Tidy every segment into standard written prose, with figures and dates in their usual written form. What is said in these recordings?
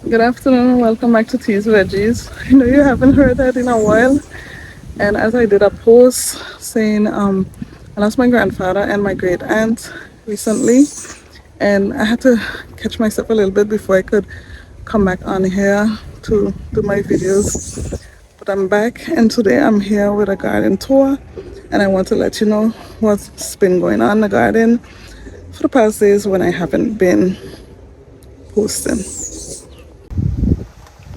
Good afternoon and welcome back to Tea's Veggies. I know you haven't heard that in a while, and as I did a post saying I lost my grandfather and my great aunt recently, and I had to catch myself a little bit before I could come back on here to do my videos. But I'm back, and today I'm here with a garden tour, and I want to let you know what's been going on in the garden for the past days when I haven't been posting.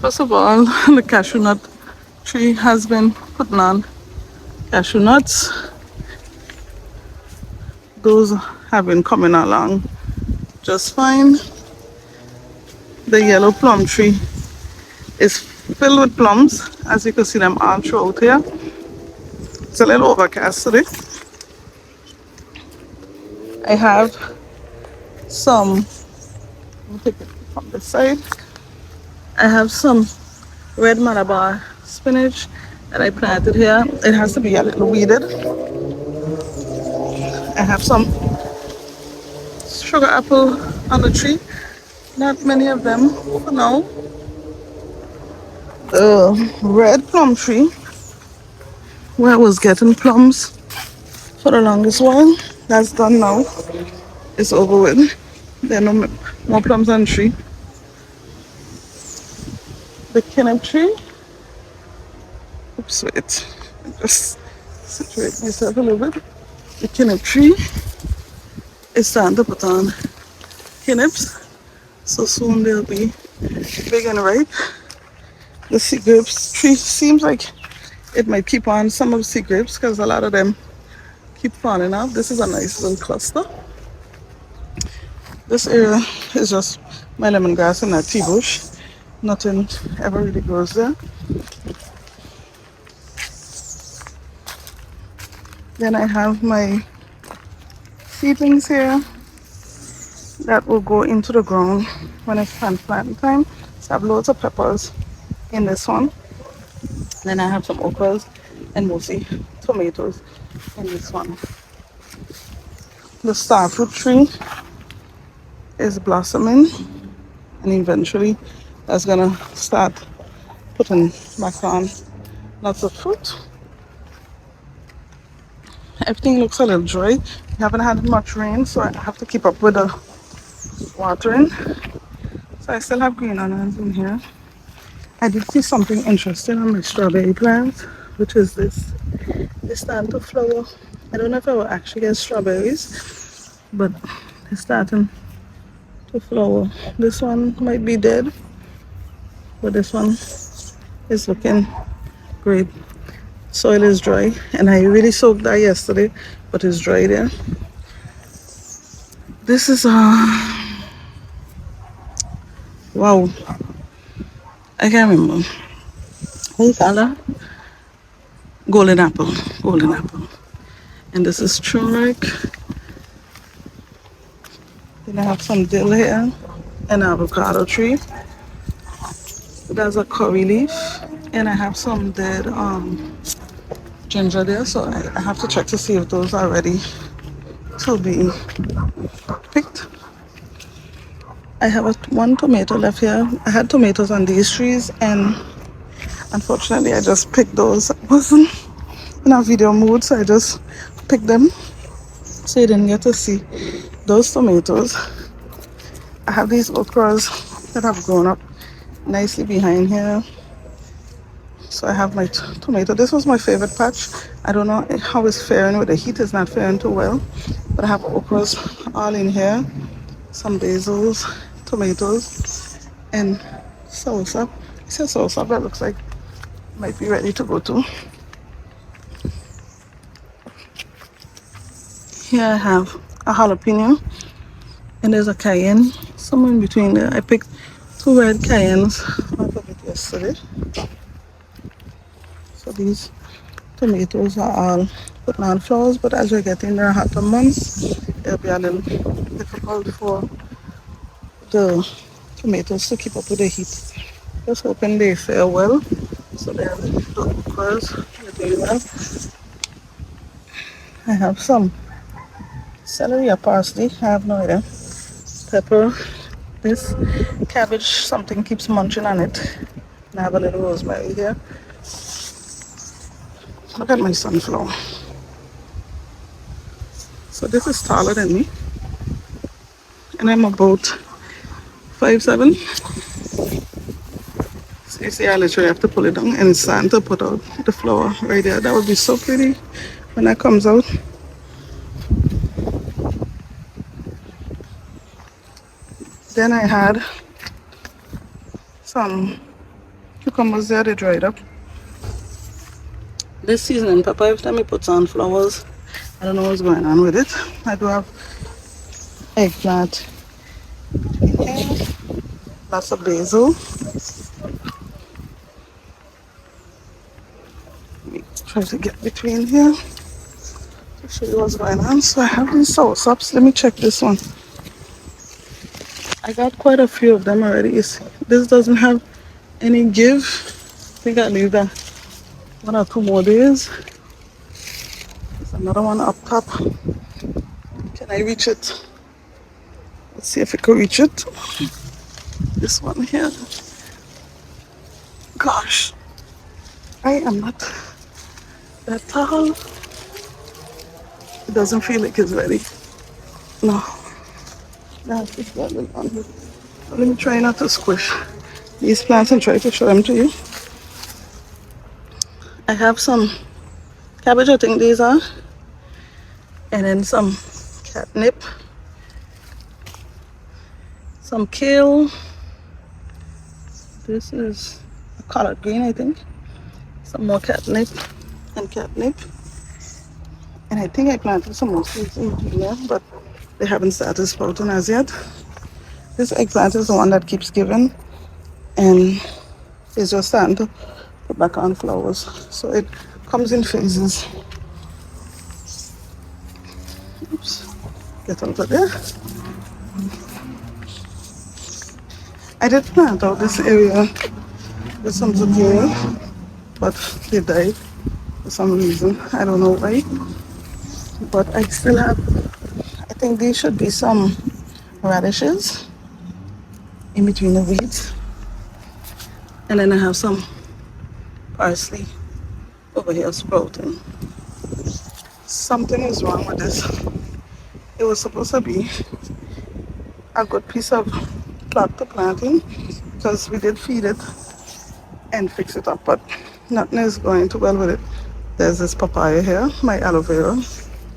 First of all, the cashew nut tree has been putting on cashew nuts. Those have been coming along just fine. The yellow plum tree is filled with plums, as you can see them all throughout here. It's a little overcast today. I have some, let me take it from this side. I have some red Malabar spinach that I planted here. It has to be a little weeded. I have some sugar apple on the tree. Not many of them for now. The red plum tree, where I was getting plums for the longest while, that's done now. It's over with. There are no more plums on the tree. The kinnip tree, oops, wait, just situate myself a little bit. The kinnip tree is starting to put on kinnips, so soon they'll be big and ripe. The sea grapes tree seems like it might keep on some of the sea grapes because a lot of them keep falling off. This is a nice little cluster. This area is just my lemongrass and that tea bush. Nothing ever really grows there. Then I have my seedlings here that will go into the ground when it's planting time. So I have loads of peppers in this one. Then I have some okras and mostly tomatoes in this one. The starfruit tree is blossoming, and eventually that's gonna start putting back on lots of fruit. Everything looks a little dry. We haven't had much rain, so I have to keep up with the watering. So I still have green onions in here. I did see something interesting on my strawberry plant, which is this. It's starting to flower. I don't know if I will actually get strawberries, but it's starting to flower. This one might be dead, but this one is looking great. Soil is dry, and I really soaked that yesterday, but it's dry there. This is wow, I can't remember. What you call that? Golden apple, golden apple. And this is turmeric. Then I have some dill here, an avocado tree. There's a curry leaf, and I have some dead ginger there, so I have to check to see if those are ready to be picked. I have one tomato left here. I had tomatoes on these trees, and unfortunately I just picked those. I wasn't in a video mood, so I just picked them, so you didn't get to see those tomatoes. I have these okras that have grown up nicely behind here. So I have my tomato. This was my favorite patch. I don't know how it's faring with the heat. It's not faring too well. But I have okras all in here. Some basils, tomatoes, and soursop. It's a soursop that looks like it might be ready to go too. Here I have a jalapeno, and there's a cayenne somewhere in between there. I picked two red cayennes off of it yesterday. So these tomatoes are all putting on flowers, but as we're getting the hotter months, it'll be a little difficult for the tomatoes to keep up with the heat. Just hoping they fare well. So there the okras are doing well. I have some celery or parsley, I have no idea. Pepper, This cabbage, something keeps munching on it. And I have a little rosemary here. Look at my sunflower. So this is taller than me. And I'm about 5'7". So you see, I literally have to pull it down and it's starting to put out the flower right there. That would be so pretty when that comes out. Then I had some cucumbers there, they dried up. This seasoning pepper, every time I put on flowers, I don't know what's going on with it. I do have eggplant in here, lots of basil. Let me try to get between here to show you what's going on. So I have these sourshops. Let me check this one. I got quite a few of them already. You see, this doesn't have any give. I think I'll leave that 1 or 2 more days. There's another one up top. Can I reach it? Let's see if I can reach it. This one here. Gosh, I am not that tall. It doesn't feel like it's ready. No. That's just that little one. Let me try not to squish these plants and try to show them to you. I have some cabbage, I think these are, and then some catnip, some kale. This is a collard green, I think. Some more catnip and catnip. And I think I planted some more seeds in here, but they haven't started sprouting as yet. This eggplant is the one that keeps giving, and it's just starting to put back on flowers. So it comes in phases. Oops, get out of there. I did plant out this area with some zucchini, but they died for some reason. I don't know why. But I still have, I think there should be some radishes in between the weeds. And then I have some parsley over here sprouting. Something is wrong with this. It was supposed to be a good piece of plot to plant in because we did feed it and fix it up, but nothing is going too well with it. There's this papaya here, my aloe vera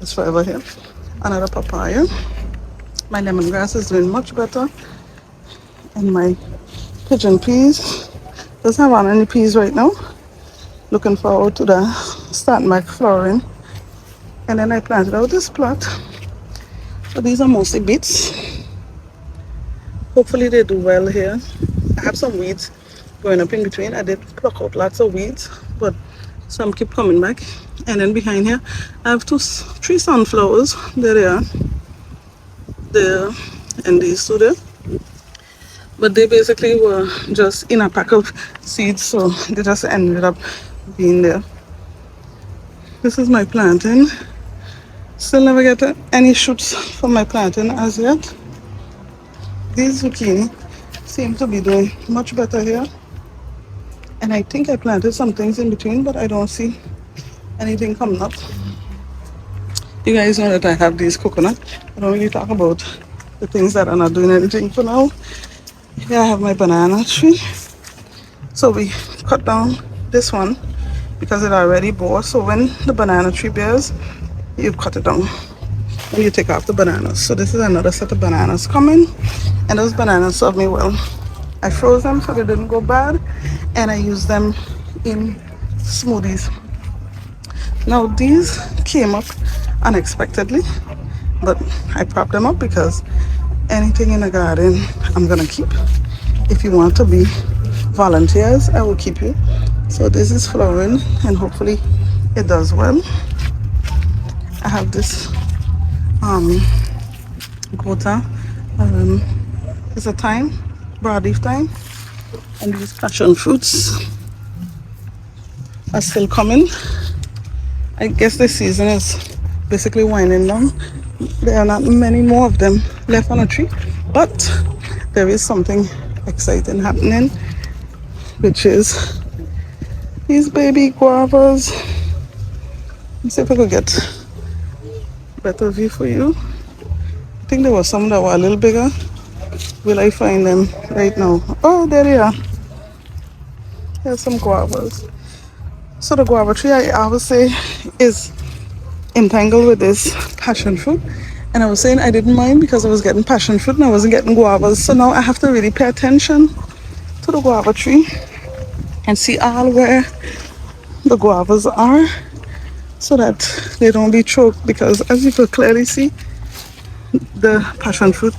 is forever here. Another papaya. My lemongrass is doing much better. And my pigeon peas doesn't have on any peas right now. Looking forward to the starting back flowering. And then I planted out this plot. So these are mostly beets. Hopefully they do well here. I have some weeds going up in between. I did pluck out lots of weeds, but some keep coming back. And then behind here, I have 3 sunflowers. There they are. There and these 2 there. But they basically were just in a pack of seeds, so they just ended up being there. This is my planting. Still never get any shoots from my planting as yet. These zucchini seem to be doing much better here. And I think I planted some things in between, but I don't see anything coming up. You guys know that I have these coconut. I don't really talk about the things that are not doing anything for now. Here I have my banana tree. So we cut down this one because it already bore. So when the banana tree bears, you cut it down and you take off the bananas. So this is another set of bananas coming, and those bananas serve me well. I froze them so they didn't go bad, and I use them in smoothies. Now these came up unexpectedly, but I propped them up because anything in the garden I'm gonna keep. If you want to be volunteers, I will keep you. So this is flowering and hopefully it does well. I have this gota, it's a thyme, broadleaf thyme, and these passion fruits are still coming. I guess the season is basically winding down. There are not many more of them left on the tree, but there is something exciting happening, which is these baby guavas. Let's see if I could get a better view for you. I think there were some that were a little bigger. Will I find them right now? Oh, there they are. There's some guavas. So the guava tree, I would say, is entangled with this passion fruit. And I was saying I didn't mind because I was getting passion fruit and I wasn't getting guavas. So now I have to really pay attention to the guava tree and see all where the guavas are so that they don't be choked, because as you could clearly see, the passion fruit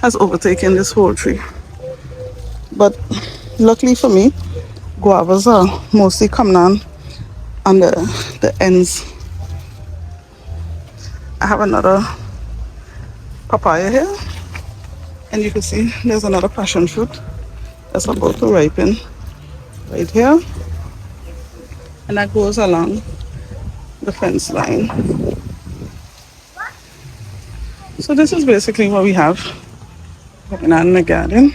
has overtaken this whole tree. But luckily for me, guavas are mostly coming on the ends. I have another papaya here, and you can see there's another passion fruit that's about to ripen right here, and that goes along the fence line. So this is basically what we have going on in the garden.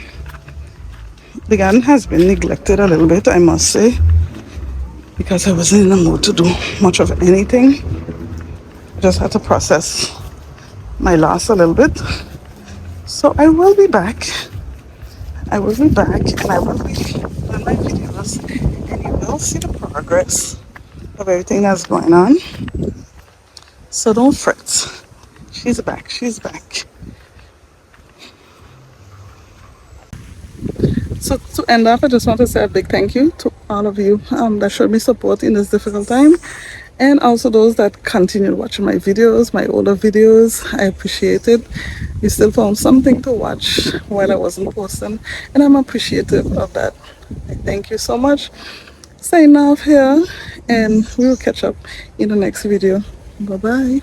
The garden has been neglected a little bit, I must say, because I wasn't in the mood to do much of anything. I just had to process my loss a little bit. So I will be back. I will be back and I will be doing my videos, and you will see the progress of everything that's going on. So don't fret. She's back. She's back. So to end off, I just want to say a big thank you to all of you that showed me support in this difficult time, and also those that continued watching my videos, my older videos. I appreciate it. You still found something to watch while I wasn't posting, and I'm appreciative of that. I thank you so much. Signing off here, and we will catch up in the next video. Bye bye.